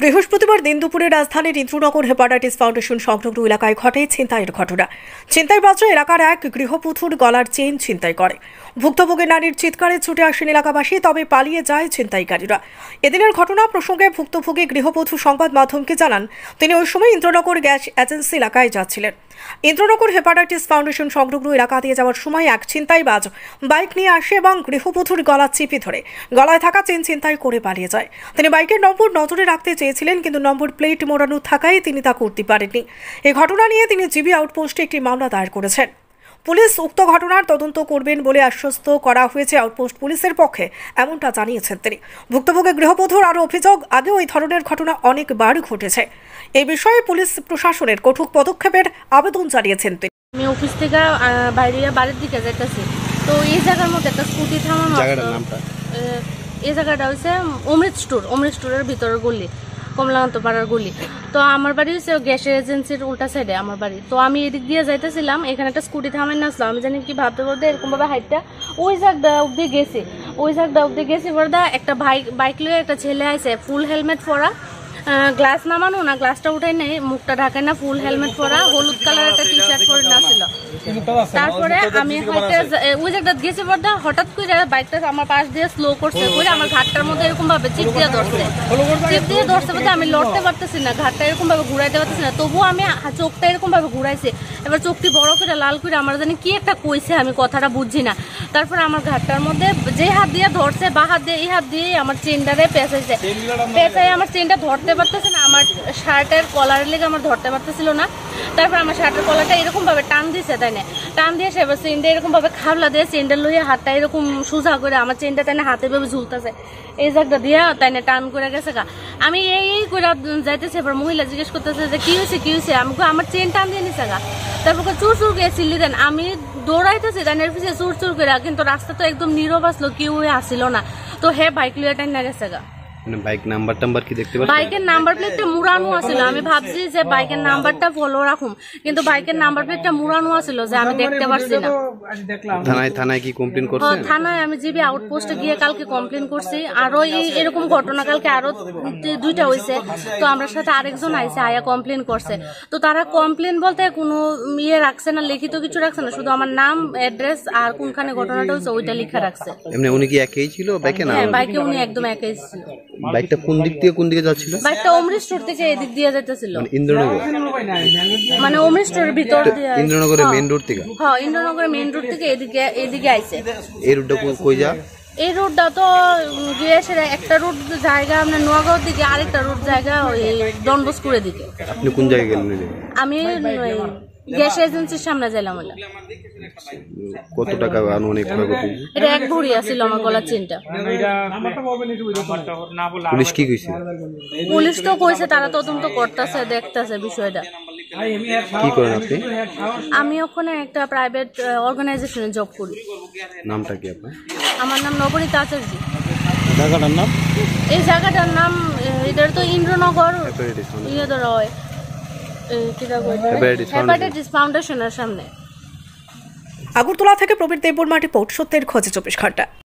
বৃহস্পতিবার দিন দুপুরে রাজধানীর ইন্দ্রনগর হেপাটাইটিস ফাউন্ডেশন সংলগ্ন এলাকায় ঘটে ছিনতাইয়ের ঘটনা। ছিনতাইবাজরা এলাকার এক গৃহবধূর গলার চেইন ছিনতাই করে। ভুক্তভোগী নারীর চিৎকারে ছুটে আসেন এলাকাবাসী, তবে পালিয়ে যায় ছিনতাইকারীরা। এদিনের ঘটনা প্রসঙ্গে ভুক্তভোগী গৃহবধূ সংবাদ মাধ্যমকে জানান, তিনি ওই সময় ইন্দ্রনগর গ্যাস এজেন্সি এলাকায় যাচ্ছিলেন। ইন্দ্রনগর হেপাটাইটিস ফাউন্ডেশন সংলগ্ন এলাকা দিয়ে যাওয়ার সময় এক ছিনতাইবাজ বাইক নিয়ে আসে এবং গৃহবধূর গলা চেপে ধরে গলায় থাকা চেইন ছিনতাই করে পালিয়ে যায়। তিনি বাইকের নম্বর নজরে রাখতে চেয়েছিলেন, কিন্তু নম্বর প্লেট মোড়ানো থাকায় তিনি তা করতে পারেননি। এই ঘটনা নিয়ে তিনি জিবি আউটপোস্টে একটি মামলা দায়ের করেছেন। পুলিশ উক্ত ঘটনার তদন্ত করবেন বলে আশ্বস্ত করা হয়েছে আউটপোস্ট পুলিশের পক্ষে, এমনটা জানিয়েছেন তিনি। ভুক্তভোগী গৃহবধূর আরও অভিযোগ, আগেও এই ধরনের ঘটনা অনেকবার ঘটেছে। এই বিষয়ে পুলিশ প্রশাসনের কঠোর পদক্ষেপের আবেদন জানিয়েছেন তিনি। আমি অফিস থেকে বাইরে বাড়ির দিকে যাইতেছি, তো এই জায়গার মধ্যে একটা স্কুটি থামানো। এই জায়গাটা হচ্ছে অমৃত স্টোরের ভিতরের গলি, কমলাকান্ত পাড়ার গলি। তো আমার বাড়ি হচ্ছে গ্যাস এজেন্সির উল্টা সাইডে আমার বাড়ি। তো আমি এদিক দিয়ে যাইতেছিলাম, এখানে একটা স্কুটি থামাই নাচলো। আমি জানি কি ভাবতে ভাবতে এরকম ভাবে হাইটটা ওই জায়গা অব্দি গেছি বড়দা একটা বাইক লিয়ে একটা ছেলে আছে, ফুল হেলমেট পরা, গ্লাস নামানো না, গ্লাসটা উঠাই নাই, মুখটা ঢাকায় না, ফুল হেলমেট পরা, হলুদ কালার একটা টি শার্ট পরে নাছিল। তারপরে আমি ওই জায়গাটা গেছি বড়দা, হঠাৎ করে বাইকটা আমার পাশ দিয়ে স্লো করছে, করে আমার ঘাটটার মধ্যে এরকম ভাবে চিপ দিয়ে ধরছে বলতে আমি লড়তে পারতেছি না, ঘাটটা এরকম ভাবে ঘুরাইতে পারতেছি না। তবুও আমি চোখটা এরকম ভাবে ঘুরাইছি। এবার চোখটি বড় করে লাল করে আমার জানি কি একটা কইছে, আমি কথাটা বুঝছি না। তারপরে আমার ঘাটটার মধ্যে যে হাত দিয়ে ধরছে, বা হাত দিয়ে এই হাত দিয়ে আমার চেনটারে পেঁচাইছে, আমার চেনটা ধরতে পারতেছে না, আমার শার্টের কলারের লেগে আমার ধরতে পারতেছিল না। তারপর আমার শার্টের কলারটা এরকম ভাবে টান দিছে, তাই না, টান দিয়ে সে এবার চেনটা এরকম ভাবে খাবলা দিয়ে চেনটা লইয়া হাতটা এরকম সোজা করে আমার চেনটা তাই না হাতে ভাবে ঝুলতেছে, এই জায়গাটা দিয়ে তাই না টান করে গেছে গা। আমি এই করে যাইতেছি, এবার মহিলা জিজ্ঞেস করতেছে যে কি হয়েছে, আমি আমার চেন টান দিয়ে নিছে গা। তারপর চুর করে চিল্লি দেন, আমি দৌড়াইতেছি তাইনের পিছিয়ে চুর করে, কিন্তু রাস্তা তো একদম নীরব আসলো, কেউ আসিল না। তো বাইক লইয়া টান না গেছে গা। বাইক নাম্বার কি দেখতে পাচ্ছেন? বাইকের নাম্বার প্লেটটা মুড়ানো আছিল। আমি ভাবছি যে বাইকের নাম্বারটা ফলো রাখুম, কিন্তু বাইকের নাম্বার প্লেটটা মুড়ানো আছিল যে আমি দেখতে পারছি না। থানায় কি কমপ্লেইন করছেন? থানায় আমি জিবি আউটপোস্টে গিয়ে কালকে কমপ্লেইন করছি। আরো এরকম ঘটনা কালকে আরো 2টা হয়েছে। তো আমরা সাথে আরেকজন আইছে, আয়া কমপ্লেইন করছে। তো তারা কমপ্লেইন বলতে কোনো রাখছে না, লিখিত কিছু রাখছে না, শুধু আমার নাম, অ্যাড্রেস আর কোনখানে ঘটনাটা হচ্ছে ওইটা লেখা রাখছে। এমনি উনি কি একই ছিল বাইকে? না, বাইকে উনি একদম একই ছিল। বাইকটা কোন দিকে যাচ্ছিল? বাইকটা অমৃত স্টোর থেকে এদিক দিয়ে যাইতেছিল। ইন্দ্রনগর মানে অমৃত স্টোরের ভিতর দিয়ে, ইন্দ্রনগরের মেইন রোড থেকে? হ্যাঁ, ইন্দ্রনগরের মেইন রোড থেকে এদিকে আইছে। এই রোডটা কই যা? এই রোডটা তো গ্যাসের একটা রোড জায়গা আপনার নোয়াগাঁওর দিকে, আরেকটা রোড জায়গা ওই ডনবস্কুরের দিকে। আপনি কোন জায়গায় গেলেন? আমি গ্যাস এজেন্সির সামনে যাইলাম। কত টাকা আনুমানিক ক্ষয়ক্ষতি? এটা 1 ভরি আছিল আমার গলার চেনটা। পুলিশ কি কইছে? পুলিশ তো কইছে তারা তদন্ত করতেছে, দেখতেছে বিষয়টা। কি করেন আপনি? আমি ওখানে একটা প্রাইভেট অর্গানাইজেশনে জব করি। নামটা কি আপনার? আমার নাম নবনীতা আচার্য। জায়গাটার নাম? এই জায়গাটার নাম এটার তো ইন্দ্রনগর রয় হেপাটাইটিস ফাউন্ডেশনের সামনে। আগরতলা থেকে প্রবীর দেববর্মা রিপোর্ট, সত্যের খোঁজে 24 ঘন্টা।